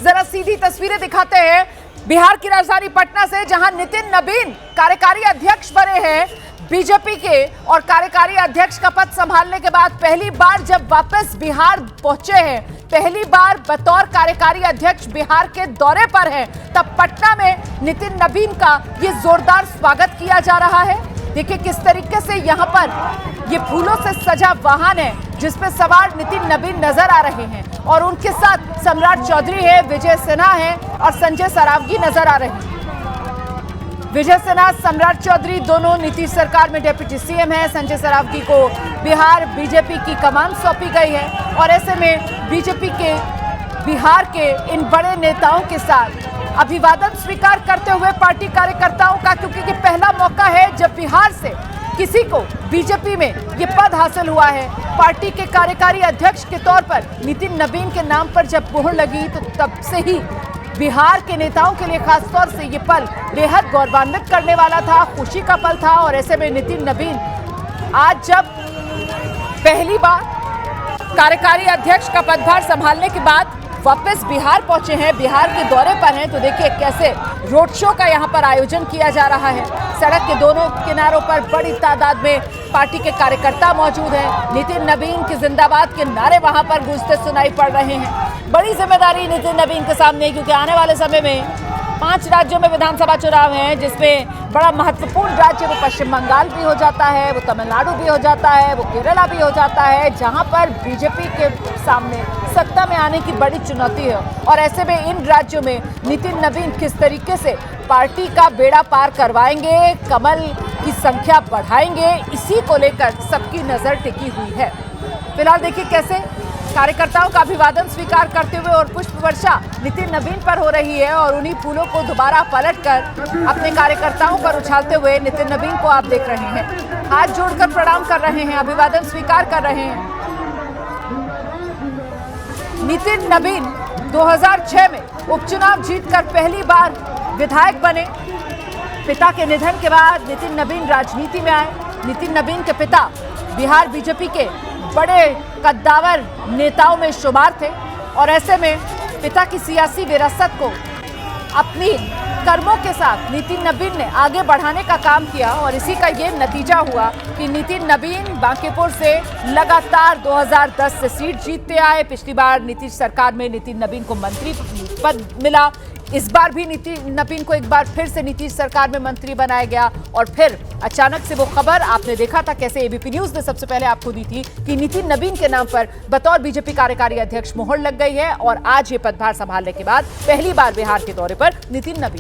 जरा सीधी तस्वीरें दिखाते हैं बिहार की राजधानी पटना से, जहां नितिन नबीन कार्यकारी अध्यक्ष बने हैं बीजेपी के, और कार्यकारी अध्यक्ष का पद संभालने के बाद पहली बार जब वापस बिहार पहुंचे हैं, पहली बार बतौर कार्यकारी अध्यक्ष बिहार के दौरे पर हैं, तब पटना में नितिन नबीन का ये जोरदार स्वागत किया जा रहा है। देखिए किस तरीके से यहाँ पर ये फूलों से सजा वाहन है जिसपे सवार नितिन नबीन नजर आ रहे हैं, और उनके साथ सम्राट चौधरी है, विजय सिन्हा है और संजय सरावगी नजर आ रहे हैं। विजय सिन्हा, सम्राट चौधरी दोनों नीतीश सरकार में डिप्टी सीएम है। संजय सरावगी को बिहार बीजेपी की कमान सौंपी गई है, और ऐसे में बीजेपी के बिहार के इन बड़े नेताओं के साथ अभिवादन स्वीकार करते हुए पार्टी कार्यकर्ताओं का, क्योंकि ये पहला मौका है जब बिहार से किसी को बीजेपी में ये पद हासिल हुआ है। पार्टी के कार्यकारी अध्यक्ष के तौर पर नितिन नबीन के नाम पर जब मोहर लगी तो तब से ही बिहार के नेताओं के लिए खासतौर से ये पल बेहद गौरवान्वित करने वाला था, खुशी का पल था। और ऐसे में नितिन नबीन आज जब पहली बार कार्यकारी अध्यक्ष का पदभार संभालने के बाद वापस बिहार पहुंचे हैं, बिहार के दौरे पर हैं, तो देखिए कैसे रोड शो का यहां पर आयोजन किया जा रहा है। सड़क के दोनों किनारों पर बड़ी तादाद में पार्टी के कार्यकर्ता मौजूद हैं। नितिन नबीन के जिंदाबाद के नारे वहां पर गूंजते सुनाई पड़ रहे हैं। बड़ी जिम्मेदारी नितिन नबीन के सामने, क्योंकि आने वाले समय में 5 राज्यों में विधानसभा चुनाव हैं, जिसमें बड़ा महत्वपूर्ण राज्य वो पश्चिम बंगाल भी हो जाता है, वो तमिलनाडु भी हो जाता है, वो केरला भी हो जाता है, जहां पर बीजेपी के सामने सत्ता में आने की बड़ी चुनौती है। और ऐसे में इन राज्यों में नितिन नबीन किस तरीके से पार्टी का बेड़ा पार करवाएंगे, कमल की संख्या बढ़ाएंगे, इसी को लेकर सबकी नजर टिकी हुई है। फिलहाल देखिए कैसे कार्यकर्ताओं का अभिवादन स्वीकार करते हुए और पुष्प वर्षा नितिन नबीन पर हो रही है, और उन्हीं फूलों को दोबारा पलटकर अपने कार्यकर्ताओं पर उछालते हुए नितिन नबीन को आप देख रहे हैं, हाथ जोड़कर प्रणाम कर रहे हैं, अभिवादन स्वीकार कर रहे हैं। नितिन नबीन 2006 में उपचुनाव जीतकर पहली बार विधायक बने। पिता के निधन के बाद नितिन नबीन राजनीति में आए। नितिन नबीन के पिता बिहार बीजेपी के बड़े कद्दावर नेताओं में शुमार थे, और ऐसे में पिता की सियासी विरासत को अपनी कर्मों के साथ नितिन नबीन ने आगे बढ़ाने का काम किया, और इसी का ये नतीजा हुआ कि नितिन नबीन बांकीपुर से लगातार 2010 से सीट जीतते आए। पिछली बार नीतीश सरकार में नितिन नबीन को मंत्री पद मिला, इस बार भी नितिन नबीन को एक बार फिर से नीतीश सरकार में मंत्री बनाया गया, और फिर अचानक से वो खबर आपने देखा था कैसे एबीपी न्यूज ने सबसे पहले आपको दी थी कि नितिन नबीन के नाम पर बतौर बीजेपी कार्यकारी अध्यक्ष मोहर लग गई है, और आज ये पदभार संभालने के बाद पहली बार बिहार के दौरे पर नितिन नबीन